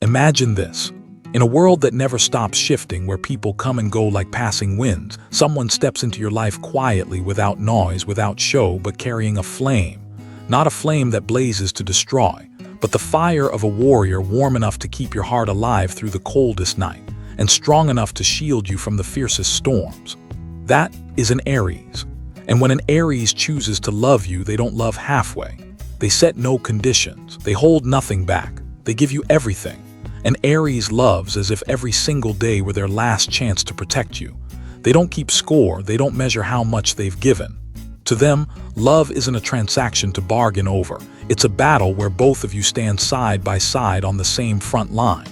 Imagine this. In a world that never stops shifting, where people come and go like passing winds, someone steps into your life quietly, without noise, without show, but carrying a flame. Not a flame that blazes to destroy, but the fire of a warrior, warm enough to keep your heart alive through the coldest night, and strong enough to shield you from the fiercest storms. That is an Aries. And when an Aries chooses to love you, they don't love halfway. They set no conditions. They hold nothing back. They give you everything. An Aries loves as if every single day were their last chance to protect you. They don't keep score. They don't measure how much they've given. To them, love isn't a transaction to bargain over. It's a battle where both of you stand side by side on the same front line.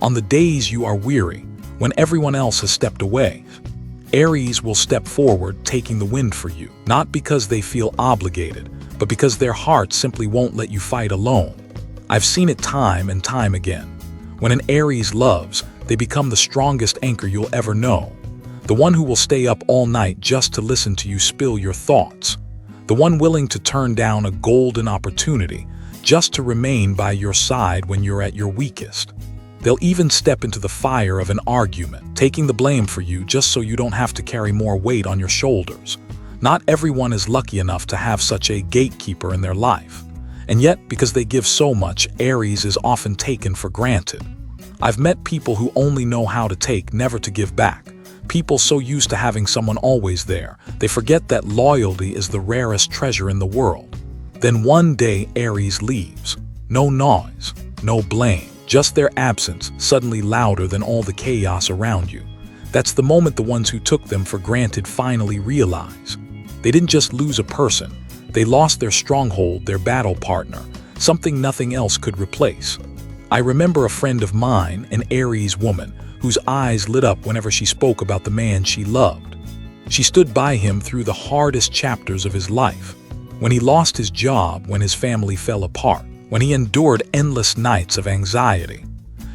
On the days you are weary, when everyone else has stepped away, Aries will step forward, taking the wind for you, not because they feel obligated, but because their heart simply won't let you fight alone. I've seen it time and time again. When an Aries loves, they become the strongest anchor you'll ever know. The one who will stay up all night just to listen to you spill your thoughts. The one willing to turn down a golden opportunity just to remain by your side when you're at your weakest. They'll even step into the fire of an argument, taking the blame for you just so you don't have to carry more weight on your shoulders. Not everyone is lucky enough to have such a gatekeeper in their life. And yet, because they give so much, Aries is often taken for granted. I've met people who only know how to take, never to give back. People so used to having someone always there, they forget that loyalty is the rarest treasure in the world. Then one day, Aries leaves. No noise, no blame, just their absence, suddenly louder than all the chaos around you. That's the moment the ones who took them for granted finally realize. They didn't just lose a person. They lost their stronghold, their battle partner, something nothing else could replace. I remember a friend of mine, an Aries woman, whose eyes lit up whenever she spoke about the man she loved. She stood by him through the hardest chapters of his life. When he lost his job, when his family fell apart, when he endured endless nights of anxiety.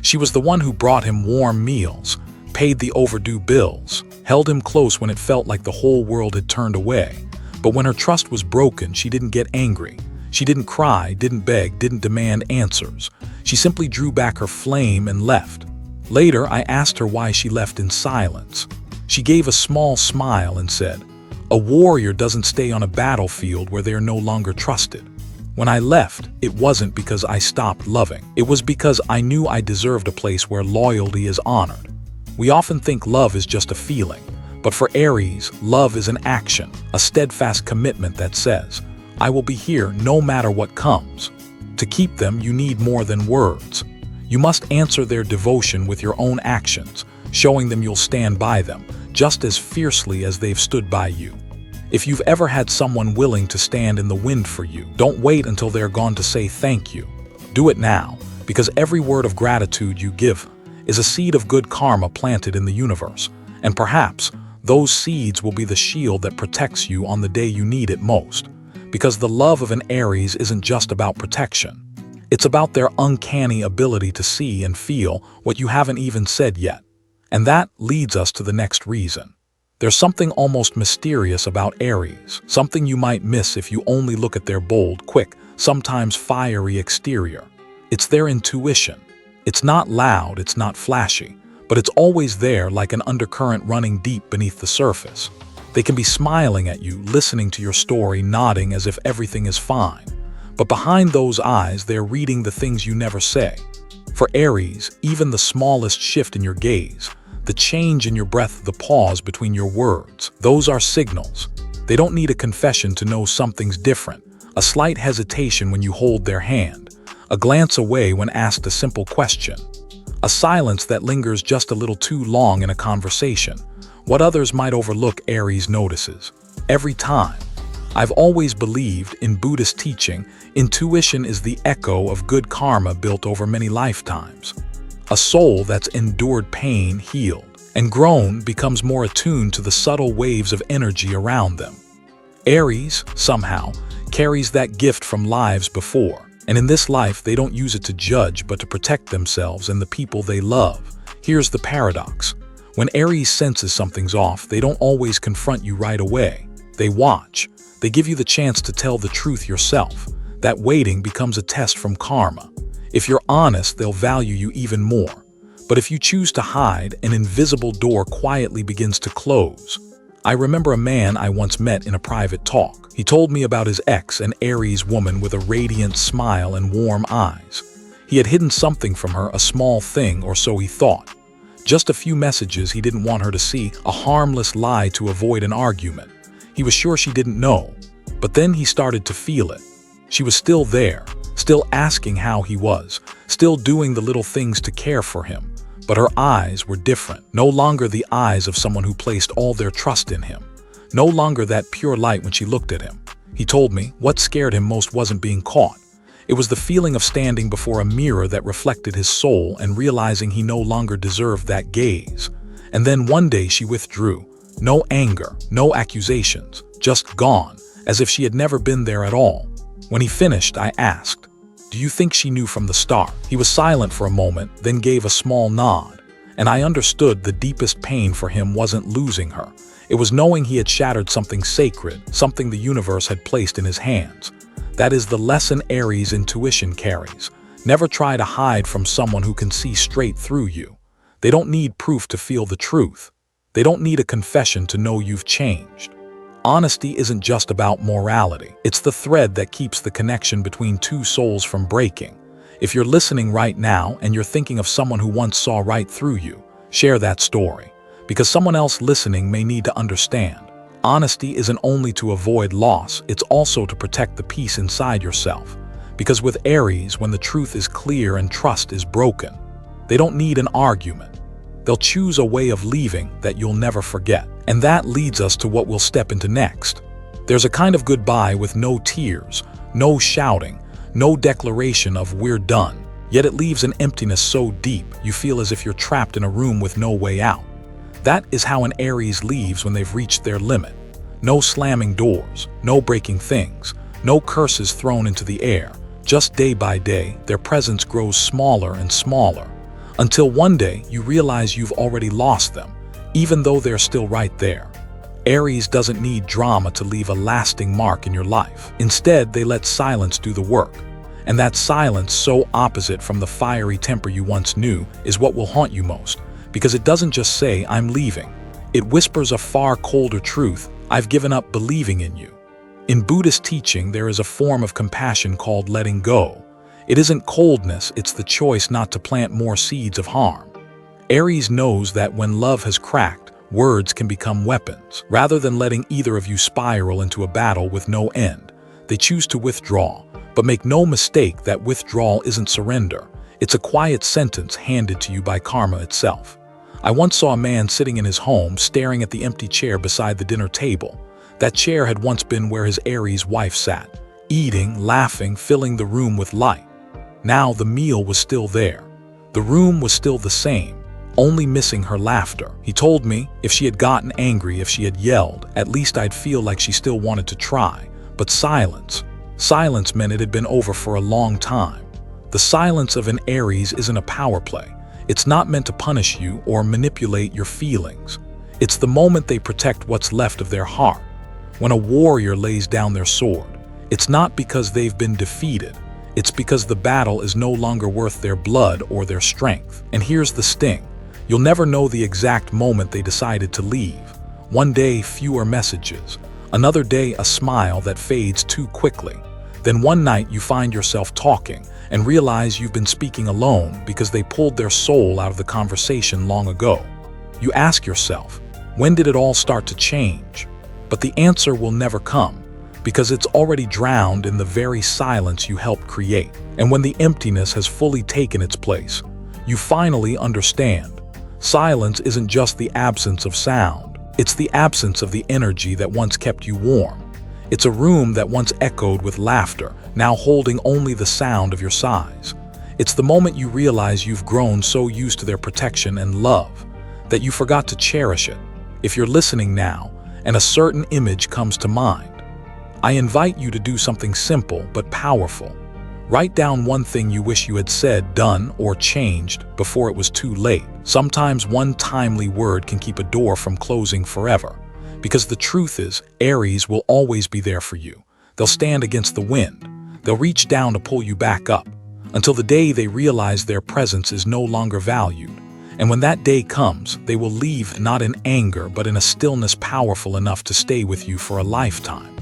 She was the one who brought him warm meals, paid the overdue bills, held him close when it felt like the whole world had turned away. But when her trust was broken, she didn't get angry. She didn't cry, didn't beg, didn't demand answers. She simply drew back her flame and left. Later, I asked her why she left in silence. She gave a small smile and said, "A warrior doesn't stay on a battlefield where they are no longer trusted. When I left, it wasn't because I stopped loving. It was because I knew I deserved a place where loyalty is honored." We often think love is just a feeling. But for Aries, love is an action, a steadfast commitment that says, "I will be here no matter what comes." To keep them, you need more than words. You must answer their devotion with your own actions, showing them you'll stand by them, just as fiercely as they've stood by you. If you've ever had someone willing to stand in the wind for you, don't wait until they're gone to say thank you. Do it now, because every word of gratitude you give is a seed of good karma planted in the universe, and perhaps those seeds will be the shield that protects you on the day you need it most. Because the love of an Aries isn't just about protection. It's about their uncanny ability to see and feel what you haven't even said yet. And that leads us to the next reason. There's something almost mysterious about Aries, something you might miss if you only look at their bold, quick, sometimes fiery exterior. It's their intuition. It's not loud, it's not flashy, but it's always there, like an undercurrent running deep beneath the surface. They can be smiling at you, listening to your story, nodding as if everything is fine. But behind those eyes, they're reading the things you never say. For Aries, even the smallest shift in your gaze, the change in your breath, the pause between your words, those are signals. They don't need a confession to know something's different, a slight hesitation when you hold their hand, a glance away when asked a simple question, a silence that lingers just a little too long in a conversation. What others might overlook, Aries notices. Every time. I've always believed, in Buddhist teaching, intuition is the echo of good karma built over many lifetimes. A soul that's endured pain, healed, and grown becomes more attuned to the subtle waves of energy around them. Aries, somehow, carries that gift from lives before. And in this life, they don't use it to judge, but to protect themselves and the people they love. Here's the paradox. When Aries senses something's off, they don't always confront you right away. They watch. They give you the chance to tell the truth yourself. That waiting becomes a test from karma. If you're honest, they'll value you even more. But if you choose to hide, an invisible door quietly begins to close. I remember a man I once met in a private talk. He told me about his ex, an Aries woman with a radiant smile and warm eyes. He had hidden something from her, a small thing, or so he thought. Just a few messages he didn't want her to see, a harmless lie to avoid an argument. He was sure she didn't know, but then he started to feel it. She was still there, still asking how he was, still doing the little things to care for him. But her eyes were different, no longer the eyes of someone who placed all their trust in him. No longer that pure light when she looked at him. He told me what scared him most wasn't being caught. It was the feeling of standing before a mirror that reflected his soul and realizing he no longer deserved that gaze. And then one day she withdrew. No anger, no accusations, just gone, as if she had never been there at all. When he finished, I asked, "Do you think she knew from the start?" He was silent for a moment, then gave a small nod. And I understood the deepest pain for him wasn't losing her. It was knowing he had shattered something sacred, something the universe had placed in his hands. That is the lesson Aries intuition carries. Never try to hide from someone who can see straight through you. They don't need proof to feel the truth. They don't need a confession to know you've changed. Honesty isn't just about morality. It's the thread that keeps the connection between two souls from breaking. If you're listening right now and you're thinking of someone who once saw right through you, share that story. Because someone else listening may need to understand. Honesty isn't only to avoid loss, it's also to protect the peace inside yourself. Because with Aries, when the truth is clear and trust is broken, they don't need an argument. They'll choose a way of leaving that you'll never forget. And that leads us to what we'll step into next. There's a kind of goodbye with no tears, no shouting, no declaration of "we're done." Yet it leaves an emptiness so deep you feel as if you're trapped in a room with no way out. That is how an Aries leaves when they've reached their limit. No slamming doors, no breaking things, no curses thrown into the air. Just day by day, their presence grows smaller and smaller, until one day you realize you've already lost them, even though they're still right there. Aries doesn't need drama to leave a lasting mark in your life. Instead, they let silence do the work. And that silence, so opposite from the fiery temper you once knew, is what will haunt you most. Because it doesn't just say, "I'm leaving." It whispers a far colder truth: "I've given up believing in you." In Buddhist teaching, there is a form of compassion called letting go. It isn't coldness, it's the choice not to plant more seeds of harm. Aries knows that when love has cracked, words can become weapons. Rather than letting either of you spiral into a battle with no end, they choose to withdraw. But make no mistake, that withdrawal isn't surrender. It's a quiet sentence handed to you by karma itself. I once saw a man sitting in his home, staring at the empty chair beside the dinner table. That chair had once been where his Aries wife sat, eating, laughing, filling the room with light. Now the meal was still there. The room was still the same, only missing her laughter. He told me if she had gotten angry, if she had yelled, at least I'd feel like she still wanted to try. But silence meant it had been over for a long time. The silence of an Aries isn't a power play. It's not meant to punish you or manipulate your feelings. It's the moment they protect what's left of their heart. When a warrior lays down their sword, it's not because they've been defeated. It's because the battle is no longer worth their blood or their strength. And here's the sting. You'll never know the exact moment they decided to leave. One day, fewer messages. Another day, a smile that fades too quickly. Then one night you find yourself talking and realize you've been speaking alone because they pulled their soul out of the conversation long ago. You ask yourself, when did it all start to change? But the answer will never come, because it's already drowned in the very silence you helped create. And when the emptiness has fully taken its place, you finally understand. Silence isn't just the absence of sound. It's the absence of the energy that once kept you warm. It's a room that once echoed with laughter, now holding only the sound of your sighs. It's the moment you realize you've grown so used to their protection and love that you forgot to cherish it. If you're listening now, and a certain image comes to mind, I invite you to do something simple but powerful. Write down one thing you wish you had said, done, or changed before it was too late. Sometimes one timely word can keep a door from closing forever. Because the truth is, Aries will always be there for you. They'll stand against the wind. They'll reach down to pull you back up. until the day they realize their presence is no longer valued. And when that day comes, they will leave not in anger but in a stillness powerful enough to stay with you for a lifetime.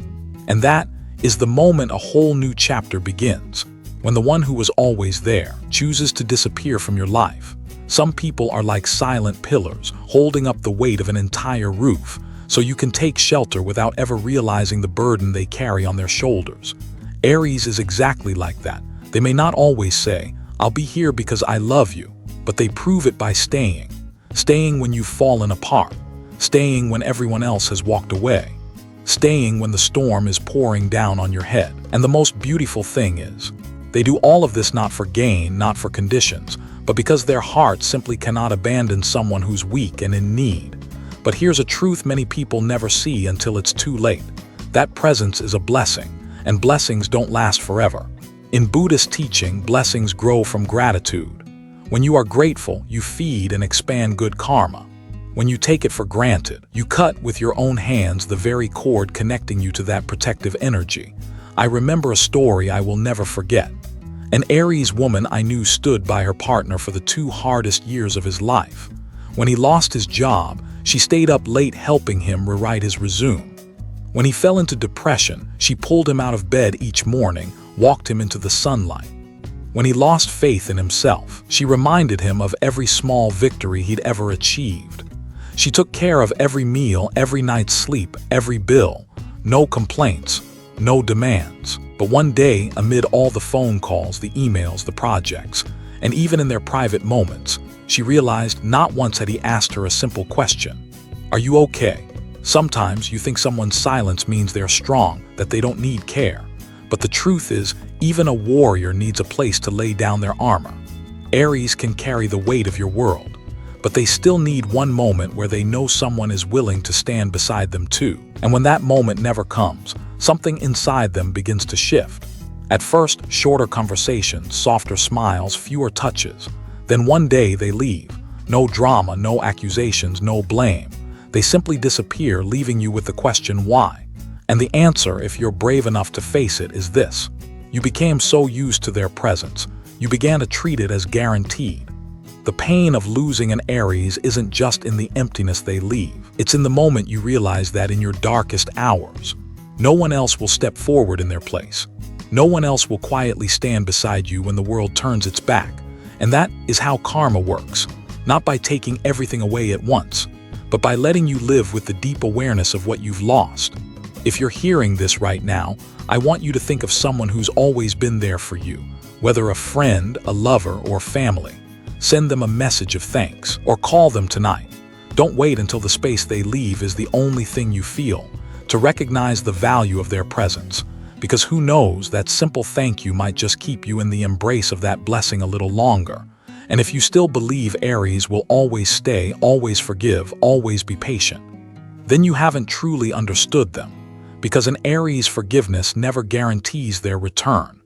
And that is the moment a whole new chapter begins, when the one who was always there chooses to disappear from your life. Some people are like silent pillars, holding up the weight of an entire roof, so you can take shelter without ever realizing the burden they carry on their shoulders. Aries is exactly like that. They may not always say, "I'll be here because I love you," but they prove it by staying. Staying when you've fallen apart. Staying when everyone else has walked away. Staying when the storm is pouring down on your head. And the most beautiful thing is, they do all of this not for gain, not for conditions, but because their heart simply cannot abandon someone who's weak and in need. But here's a truth many people never see until it's too late. That presence is a blessing, and blessings don't last forever. In Buddhist teaching, blessings grow from gratitude. When you are grateful, you feed and expand good karma. When you take it for granted, you cut with your own hands the very cord connecting you to that protective energy. I remember a story I will never forget. An Aries woman I knew stood by her partner for the 2 hardest years of his life. When he lost his job, she stayed up late helping him rewrite his resume. When he fell into depression, she pulled him out of bed each morning, walked him into the sunlight. When he lost faith in himself, she reminded him of every small victory he'd ever achieved. She took care of every meal, every night's sleep, every bill. No complaints, no demands. But one day, amid all the phone calls, the emails, the projects, and even in their private moments, she realized not once had he asked her a simple question. "Are you okay?" Sometimes you think someone's silence means they're strong, that they don't need care. But the truth is, even a warrior needs a place to lay down their armor. Aries can carry the weight of your world, but they still need one moment where they know someone is willing to stand beside them too. And when that moment never comes, something inside them begins to shift. At first, shorter conversations, softer smiles, fewer touches. Then one day they leave. No drama, no accusations, no blame. They simply disappear, leaving you with the question why. And the answer, if you're brave enough to face it, is this. You became so used to their presence, you began to treat it as guaranteed. The pain of losing an Aries isn't just in the emptiness they leave. It's in the moment you realize that in your darkest hours, no one else will step forward in their place. No one else will quietly stand beside you when the world turns its back. And that is how karma works. Not by taking everything away at once, but by letting you live with the deep awareness of what you've lost. If you're hearing this right now, I want you to think of someone who's always been there for you, whether a friend, a lover, or family. Send them a message of thanks, or call them tonight. Don't wait until the space they leave is the only thing you feel, to recognize the value of their presence. Because who knows, that simple thank you might just keep you in the embrace of that blessing a little longer. And if you still believe Aries will always stay, always forgive, always be patient, then you haven't truly understood them. Because an Aries' forgiveness never guarantees their return.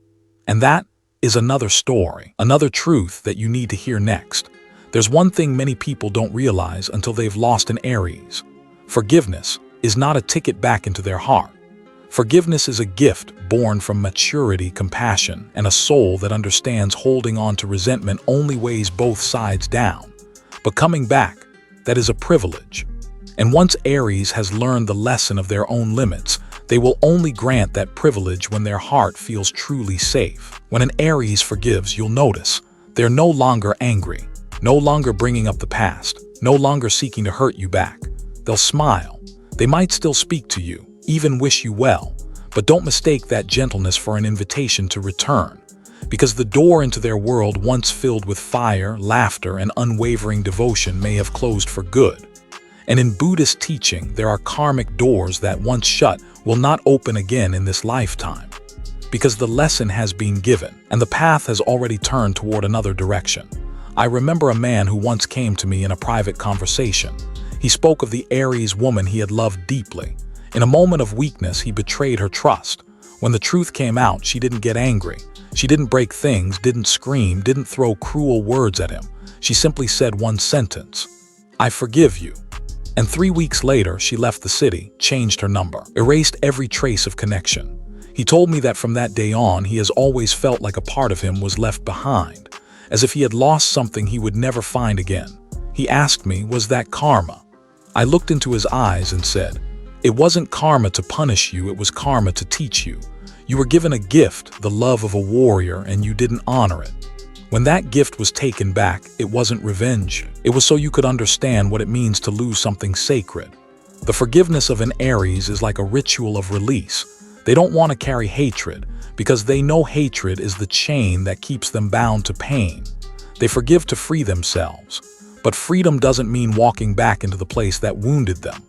And that is another story, another truth that you need to hear next. There's one thing many people don't realize until they've lost an Aries. Forgiveness is not a ticket back into their heart. Forgiveness is a gift born from maturity, compassion, and a soul that understands holding on to resentment only weighs both sides down. But coming back, that is a privilege. And once Aries has learned the lesson of their own limits, they will only grant that privilege when their heart feels truly safe. When an Aries forgives, you'll notice they're no longer angry, no longer bringing up the past, no longer seeking to hurt you back. They'll smile. They might still speak to you, even wish you well, but don't mistake that gentleness for an invitation to return. Because the door into their world, once filled with fire, laughter, and unwavering devotion, may have closed for good. And in Buddhist teaching, there are karmic doors that once shut will not open again in this lifetime. Because the lesson has been given, and the path has already turned toward another direction. I remember a man who once came to me in a private conversation. He spoke of the Aries woman he had loved deeply. In a moment of weakness, he betrayed her trust. When the truth came out, she didn't get angry. She didn't break things, didn't scream, didn't throw cruel words at him. She simply said one sentence, "I forgive you." And 3 weeks later, she left the city, changed her number, erased every trace of connection. He told me that from that day on, he has always felt like a part of him was left behind, as if he had lost something he would never find again. He asked me, was that karma? I looked into his eyes and said, it wasn't karma to punish you, it was karma to teach you. You were given a gift, the love of a warrior, and you didn't honor it. When that gift was taken back, it wasn't revenge. It was so you could understand what it means to lose something sacred. The forgiveness of an Aries is like a ritual of release. They don't want to carry hatred because they know hatred is the chain that keeps them bound to pain. They forgive to free themselves. But freedom doesn't mean walking back into the place that wounded them.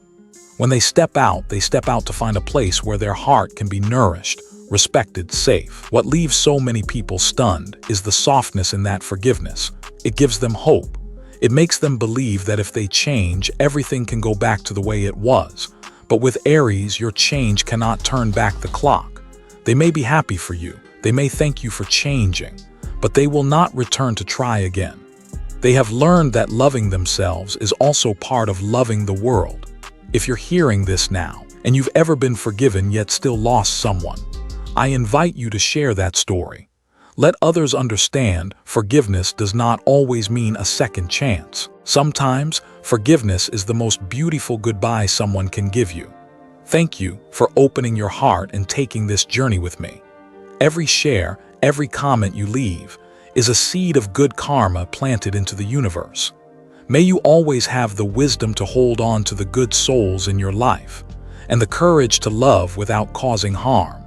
When they step out to find a place where their heart can be nourished, respected, safe. What leaves so many people stunned is the softness in that forgiveness. It gives them hope. It makes them believe that if they change, everything can go back to the way it was. But with Aries, your change cannot turn back the clock. They may be happy for you. They may thank you for changing, but they will not return to try again. They have learned that loving themselves is also part of loving the world. If you're hearing this now, and you've ever been forgiven yet still lost someone, I invite you to share that story. Let others understand forgiveness does not always mean a second chance. Sometimes, forgiveness is the most beautiful goodbye someone can give you. Thank you for opening your heart and taking this journey with me. Every share, every comment you leave, is a seed of good karma planted into the universe. May you always have the wisdom to hold on to the good souls in your life, and the courage to love without causing harm.